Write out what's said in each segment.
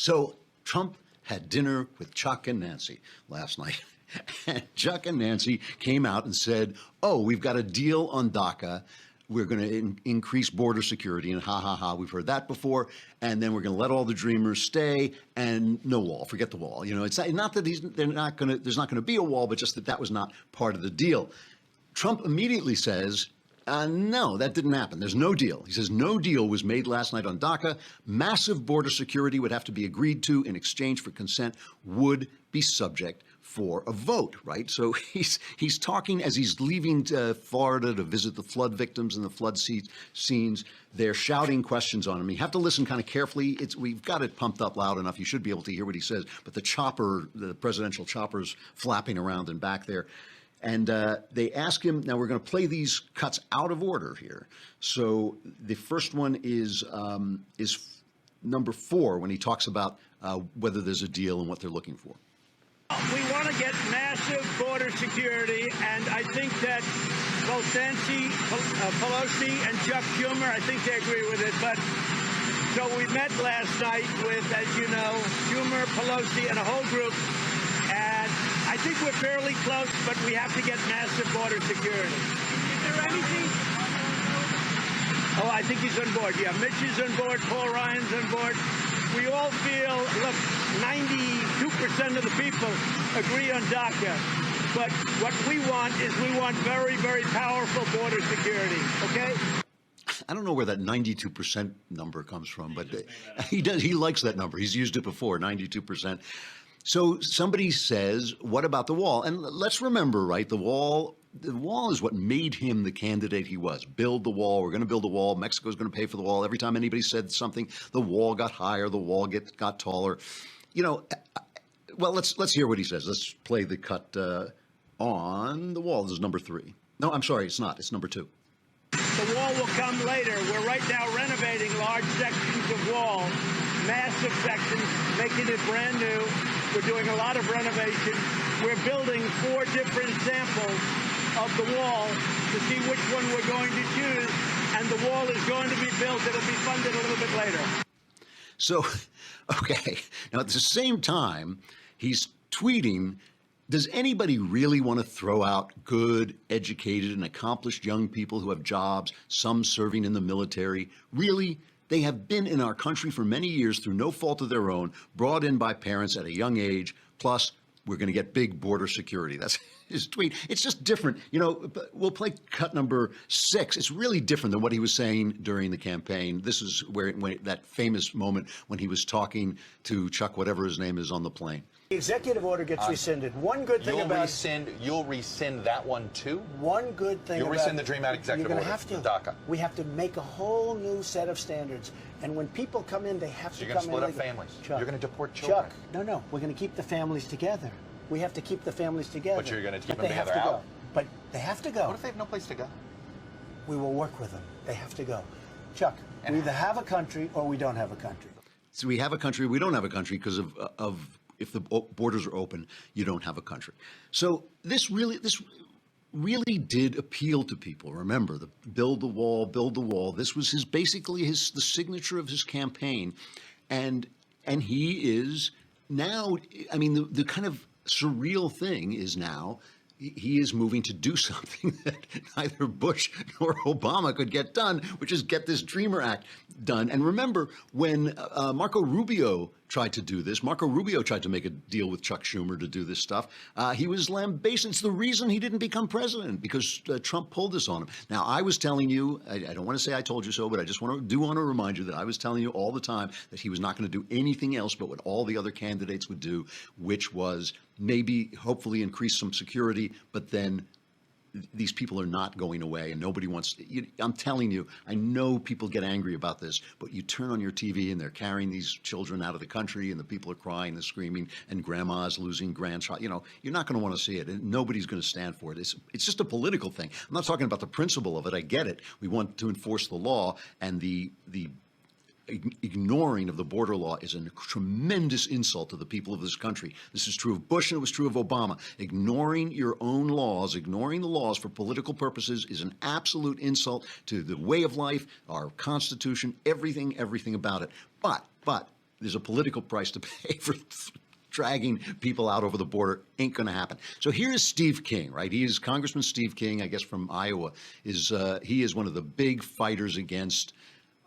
So Trump had dinner with Chuck and Nancy last night. And Chuck and Nancy came out and said, oh, we've got a deal on DACA. We're going to increase border security, and ha, ha, ha, we've heard that before. And then we're going to let all the dreamers stay, and no wall, forget the wall. You know, it's not that there's not going to be a wall, but just that was not part of the deal. Trump immediately says, no, that didn't happen. There's no deal. He says no deal was made last night on DACA. Massive border security would have to be agreed to in exchange for consent, would be subject for a vote, right? So he's talking as he's leaving Florida to visit the flood victims and the flood scenes. They're shouting questions on him. You have to listen kind of carefully. We've got it pumped up loud enough. You should be able to hear what he says. But the presidential chopper's flapping around and back there. And they ask him, now we're going to play these cuts out of order here. So the first one is number 4, when he talks about whether there's a deal and what they're looking for. We want to get massive border security, and I think that both Nancy Pelosi and Chuck Schumer, I think they agree with it. But so we met last night with, as you know, Schumer, Pelosi, and a whole group, and I think we're fairly close, but we have to get massive border security. Is there anything? Oh, I think he's on board. Yeah, Mitch is on board. Paul Ryan's on board. We all feel, look, 92% of the people agree on DACA. But what we want is very, very powerful border security, okay? I don't know where that 92% number comes from, but he does. He likes that number. He's used it before, 92%. So somebody says, what about the wall? And let's remember, right, the wall is what made him the candidate he was. Build the wall. We're going to build a wall. Mexico's going to pay for the wall. Every time anybody said something, the wall got higher, the wall got taller. You know, well, let's hear what he says. Let's play the cut on the wall. This is number 3. No, I'm sorry, it's not. It's number 2. The wall will come later. We're right now renovating large sections of wall, massive sections, making it brand new. We're doing a lot of renovation. We're building 4 different samples of the wall to see which one we're going to choose, and the wall is going to be built. It'll be funded a little bit later. So, okay. Now, at the same time, he's tweeting, does anybody really want to throw out good, educated, and accomplished young people who have jobs, some serving in the military? Really? They have been in our country for many years through no fault of their own, brought in by parents at a young age. Plus, we're going to get big border security. That's his tweet. It's just different. You know, we'll play cut number 6. It's really different than what he was saying during the campaign. This is when that famous moment when he was talking to Chuck, whatever his name is, on the plane. The executive order gets rescinded. One good thing You'll rescind that one too? One good thing You'll rescind the Dream Act executive order. Have to. DACA. We have to make a whole new set of standards. And when people come in, they have to come in. You're going to split up families. Chuck, you're going to deport children. Chuck, no. We're going to keep the families together. We have to keep the families together. But you're going to keep them they have together to out? go. But they have to go. What if they have no place to go? We will work with them. They have to go. Chuck, we either have a country or we don't have a country. So we have a country, we don't have a country because of if the borders are open, you don't have a country. So this really really did appeal to people. Remember, the build the wall, build the wall. This was basically the signature of his campaign, and he is now. I mean, the kind of surreal thing is now he is moving to do something that neither Bush nor Obama could get done, which is get this Dreamer Act done. And remember, when Marco Rubio tried to do this, Marco Rubio tried to make a deal with Chuck Schumer to do this stuff, he was lambasted. It's the reason he didn't become president, because Trump pulled this on him. Now, I was telling you, I don't want to say I told you so, but I just want to remind you that I was telling you all the time that he was not going to do anything else but what all the other candidates would do, which was maybe, hopefully, increase some security, but then these people are not going away, and nobody wants to. I'm telling you, I know people get angry about this, but you turn on your TV and they're carrying these children out of the country, and the people are crying and screaming, and grandma's losing grandchild. You know, you're not going to want to see it, and nobody's going to stand for it. It's just a political thing. I'm not talking about the principle of it. I get it. We want to enforce the law, and the ignoring of the border law is a tremendous insult to the people of this country. This is true of Bush, and it was true of Obama. Ignoring your own laws, ignoring the laws for political purposes is an absolute insult to the way of life, our Constitution, everything about it. But there's a political price to pay for dragging people out over the border. Ain't going to happen. So here's Steve King, right? He is Congressman Steve King, I guess from Iowa. He is one of the big fighters against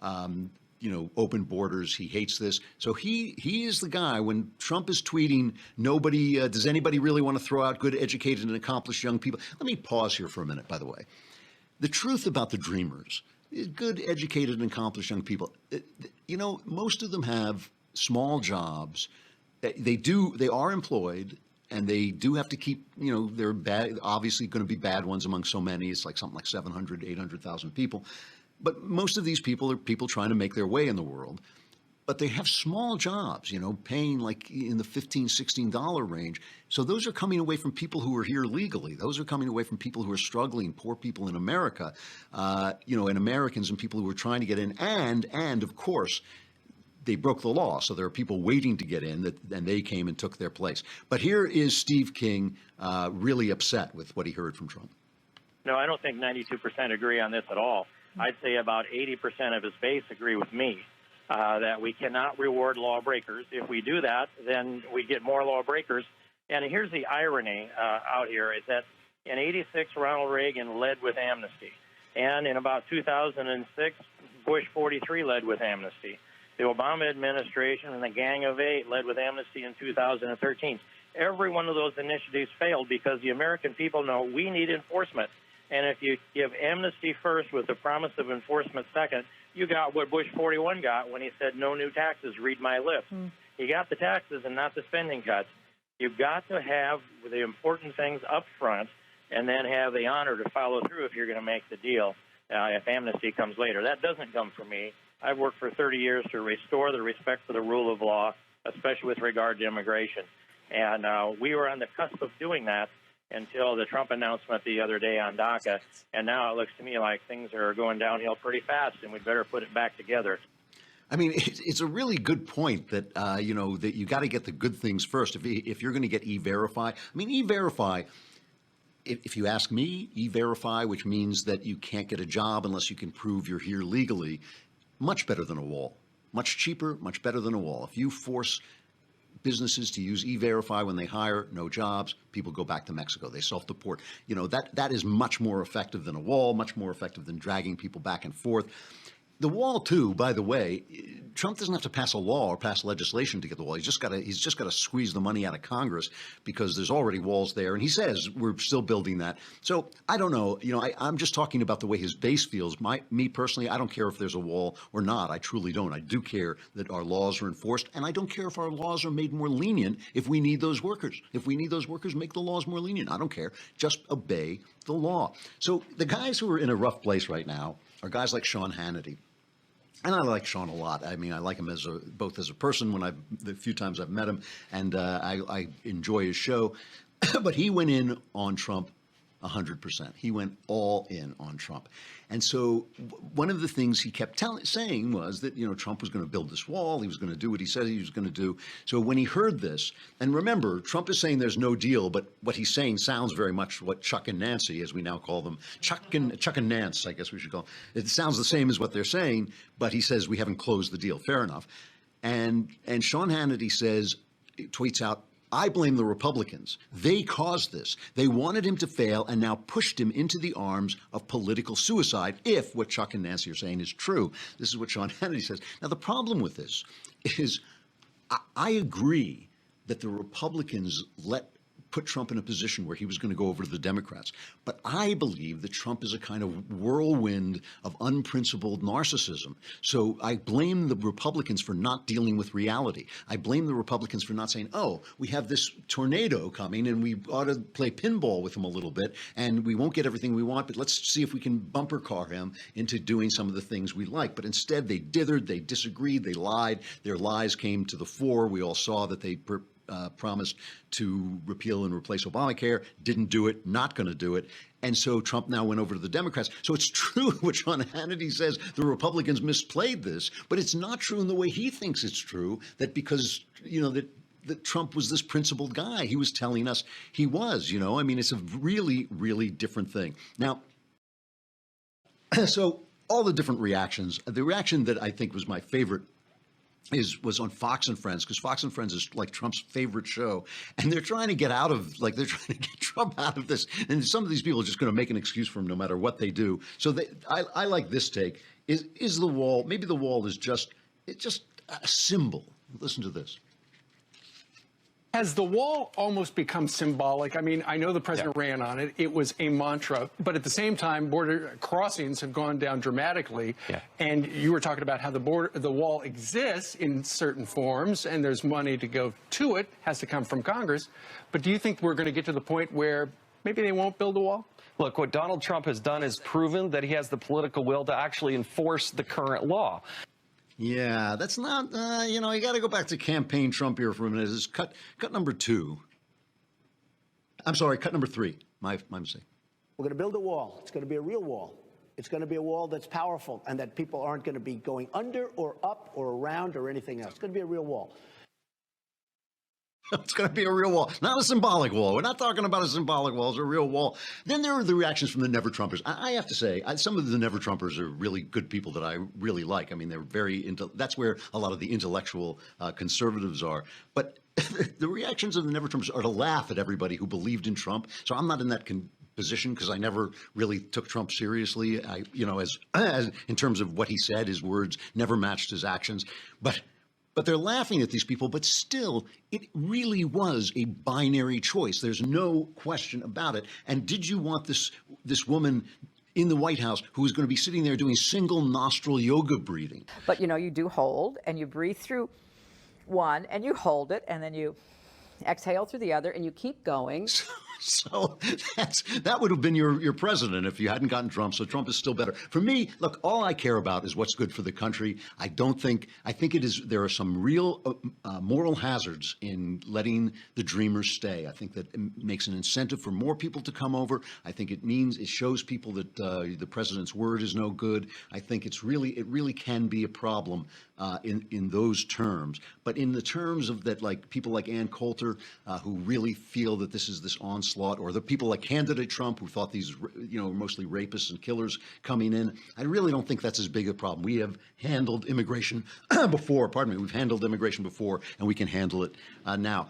open borders. He hates this. So he is the guy when Trump is tweeting, nobody, does anybody really want to throw out good, educated, and accomplished young people? Let me pause here for a minute, by the way. The truth about the Dreamers is good, educated, and accomplished young people. Most of them have small jobs. They are employed, and they do have to keep, they're bad, obviously going to be bad ones among so many. It's like something like 700, 800,000 people. But most of these people are people trying to make their way in the world. But they have small jobs, paying like in the $15, $16 range. So those are coming away from people who are here legally. Those are coming away from people who are struggling, poor people in America, and Americans and people who are trying to get in. And of course, they broke the law. So there are people waiting to get in, and they came and took their place. But here is Steve King really upset with what he heard from Trump. No, I don't think 92% agree on this at all. I'd say about 80% of his base agree with me that we cannot reward lawbreakers. If we do that, then we get more lawbreakers. And here's the irony out here is that in 86, Ronald Reagan led with amnesty. And in about 2006, Bush 43 led with amnesty. The Obama administration and the Gang of Eight led with amnesty in 2013. Every one of those initiatives failed because the American people know we need enforcement. And if you give amnesty first with the promise of enforcement second, you got what Bush 41 got when he said no new taxes, read my lips. He got the taxes and not the spending cuts. You've got to have the important things up front and then have the honor to follow through if you're going to make the deal if amnesty comes later. That doesn't come from me. I've worked for 30 years to restore the respect for the rule of law, especially with regard to immigration. And we were on the cusp of doing that until the Trump announcement the other day on DACA. And now it looks to me like things are going downhill pretty fast, and we'd better put it back together. I mean, it's a really good point that, that you got to get the good things first. If you're going to get E-Verify, I mean, E-Verify, if you ask me, E-Verify, which means that you can't get a job unless you can prove you're here legally, much better than a wall. Much cheaper, much better than a wall. If you force businesses to use E-Verify when they hire, no jobs, people go back to Mexico. They self-deport. That is much more effective than a wall, much more effective than dragging people back and forth. The wall, too, by the way, Trump doesn't have to pass a law or pass legislation to get the wall. He's just got to squeeze the money out of Congress because there's already walls there. And he says we're still building that. So I don't know. I'm just talking about the way his base feels. Me personally, I don't care if there's a wall or not. I truly don't. I do care that our laws are enforced. And I don't care if our laws are made more lenient if we need those workers. If we need those workers, make the laws more lenient. I don't care. Just obey the law. So the guys who are in a rough place right now are guys like Sean Hannity. And I like Sean a lot. I mean, I like him both as a person the few times I've met him, and I enjoy his show. But he went in on Trump 100%. He went all in on Trump. And so one of the things he kept saying was that, Trump was going to build this wall. He was going to do what he said he was going to do. So when he heard this, and remember, Trump is saying there's no deal, but what he's saying sounds very much what Chuck and Nancy, as we now call them, Chuck and Nance, I guess we should call them. It sounds the same as what they're saying, but he says we haven't closed the deal. Fair enough. And Sean Hannity tweets out, I blame the Republicans. They caused this. They wanted him to fail and now pushed him into the arms of political suicide, if what Chuck and Nancy are saying is true. This is what Sean Hannity says. Now, the problem with this is I agree that the Republicans put Trump in a position where he was going to go over to the Democrats. But I believe that Trump is a kind of whirlwind of unprincipled narcissism. So I blame the Republicans for not dealing with reality. I blame the Republicans for not saying, oh, we have this tornado coming and we ought to play pinball with him a little bit and we won't get everything we want, but let's see if we can bumper car him into doing some of the things we like. But instead they dithered, they disagreed, they lied. Their lies came to the fore. We all saw that they promised to repeal and replace Obamacare, didn't do it, not going to do it. And so Trump now went over to the Democrats. So it's true what Sean Hannity says, the Republicans misplayed this, but it's not true in the way he thinks it's true, that because, that Trump was this principled guy. He was telling us he was, I mean, it's a really, really different thing. Now, so all the different reactions, the reaction that I think was my favorite was on Fox and Friends, because Fox and Friends is like Trump's favorite show, and they're trying to get they're trying to get Trump out of this, and some of these people are just going to make an excuse for him no matter what they do. So I like this take. Is the wall, maybe the wall is just a symbol. Listen to this. Has the wall almost become symbolic? I mean, I know the president ran on it. It was a mantra. But at the same time, border crossings have gone down dramatically. Yeah. And you were talking about how the wall exists in certain forms, and there's money to go to it, has to come from Congress. But do you think we're going to get to the point where maybe they won't build a wall? Look, what Donald Trump has done is proven that he has the political will to actually enforce the current law. Yeah, that's not, you got to go back to campaign Trump here for a minute. This is cut number 2. I'm sorry, cut number 3. My mistake. We're going to build a wall. It's going to be a real wall. It's going to be a wall that's powerful and that people aren't going to be going under or up or around or anything else. It's going to be a real wall. It's going to be a real wall, not a symbolic wall. We're not talking about a symbolic wall. It's a real wall. Then there are the reactions from the Never Trumpers. I have to say, some of the Never Trumpers are really good people that I really like. I mean, they're that's where a lot of the intellectual conservatives are. But the reactions of the Never Trumpers are to laugh at everybody who believed in Trump. So I'm not in that position because I never really took Trump seriously. As in terms of what he said, his words never matched his actions. But they're laughing at these people, but still, it really was a binary choice. There's no question about it. And did you want this woman in the White House who is going to be sitting there doing single nostril yoga breathing? But, you do hold, and you breathe through one, and you hold it, and then you exhale through the other, and you keep going. So that would have been your president if you hadn't gotten Trump. So Trump is still better. For me, look, all I care about is what's good for the country. I think there are some real moral hazards in letting the dreamers stay. I think that it makes an incentive for more people to come over. I think it shows people that the president's word is no good. I think it really can be a problem in those terms. But in the terms of that, like people like Ann Coulter, who really feel that this is this onslaught, or the people like candidate Trump who thought these, mostly rapists and killers coming in, I really don't think that's as big a problem. We have handled immigration before, we've handled immigration before, and we can handle it now.